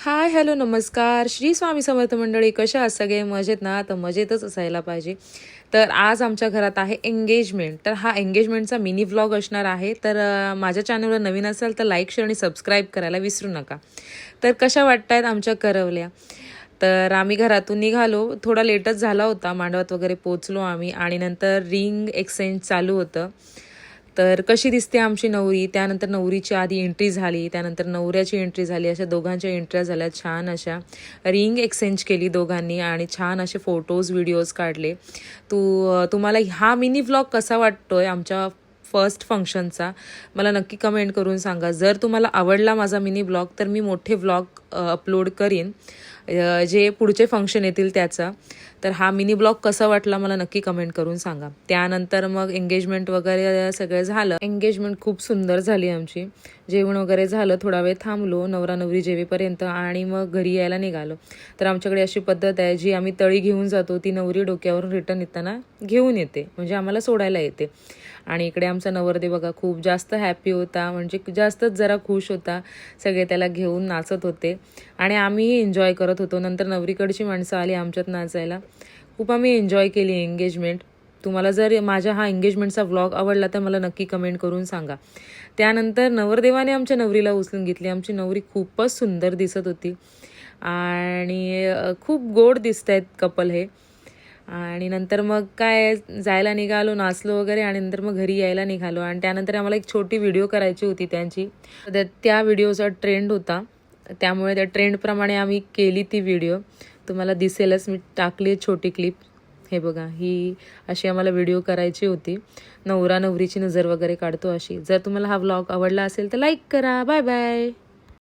हाय, hello, नमस्कार. श्री स्वामी समर्थ मंडळी. कशा आहात सगळे? मजेत ना? तर मजेतच असायला पाहिजे. तर आज आमच्या घरात आहे एंगेजमेंट. तर हा एंगेजमेंटचा मिनी व्लॉग असणार आहे. तर माझ्या चॅनलवर नवीन असाल तर लाईक, शेअर आणि सबस्क्राईब करायला विसरू नका. तर कशा वाटतायत आमच्या करवल्या? तर आम्ही घरातून निघालो. थोडा लेटच झाला होता. मांडवात वगैरे पोचलो आम्ही आणि नंतर रिंग एक्सचेंज चालू होतं. तर कशी दिसते आमची नवरी, त्यानंतर नवरीची आधी एंट्री झाली, त्यानंतर नवऱ्याची एंट्री झाली, अशा दोघांच्या एंट्र्या झाल्या. छान अशा रिंग एक्सचेंज केली दोघांनी आणि छान असे फोटोज व्हिडिओज काढले. तुम्हाला हा मिनी व्लॉग कसा वाटतोय आमच्या फर्स्ट फंक्शनचा मला नक्की कमेंट करून सांगा. जर तुम्हाला आवडला माझा मिनी व्लॉग तर मी मोठे व्लॉग अपलोड करीन जे पुढचे फंक्शन येतील त्याचा. तर हा मिनी ब्लॉग कसा वाटला मला नक्की कमेंट करून सांगा. त्यानंतर मग एंगेजमेंट वगैरे सगळं झालं. एंगेजमेंट खूप सुंदर झाली आमची. जेवण वगैरे झालं, थोडा वेळ थांबलो नवरा नवरी जेवेपर्यंत आणि मग घरी यायला निघालो. तर आमच्याकडे अशी पद्धत आहे, जी आम्ही तळी घेऊन जातो ती नवरी डोक्यावरून रिटर्न येताना घेऊन येते, म्हणजे आम्हाला सोडायला येते. आणि इकडे आमचा नवरदेव बघा खूप जास्त हॅपी होता, म्हणजे जास्तच जरा खुश होता. सगळे त्याला घेऊन नाचत होते आणि आम्हीही एन्जॉय करत होतो. नंतर नवरीकडची माणसं आली आमच्यात नाचायला. खूप आम्ही एन्जॉय केली एंगेजमेंट. तुम्हाला जर माझ्या हा एंगेजमेंटचा व्लॉग आवडला तर मला नक्की कमेंट करून सांगा. त्यानंतर नवरदेवाने आमच्या नवरीला उचलून घेतली. आमची नवरी खूपच सुंदर दिसत होती आणि खूप गोड दिसत आहेत कपल हे. आणि नंतर मग काय जायला निघालो, नाचलो वगैरे आणि नंतर मग घरी यायला निघालो. आणि त्यानंतर आम्हाला एक छोटी व्हिडिओ करायची होती त्यांची. त्या व्हिडिओचा ट्रेंड होता, त्यामुळे त्या ट्रेंडप्रमाणे आम्ही केली ती व्हिडिओ. तुम्हाला दिसेलच, मी टाकली छोटी क्लिप. हे बघा, ही अशी आम्हाला व्हिडिओ करायची होती. नवरा नवरीची नजर वगैरे काढतो अशी. जर तुम्हाला हा व्लॉग आवडला असेल तर लाईक करा. Bye bye.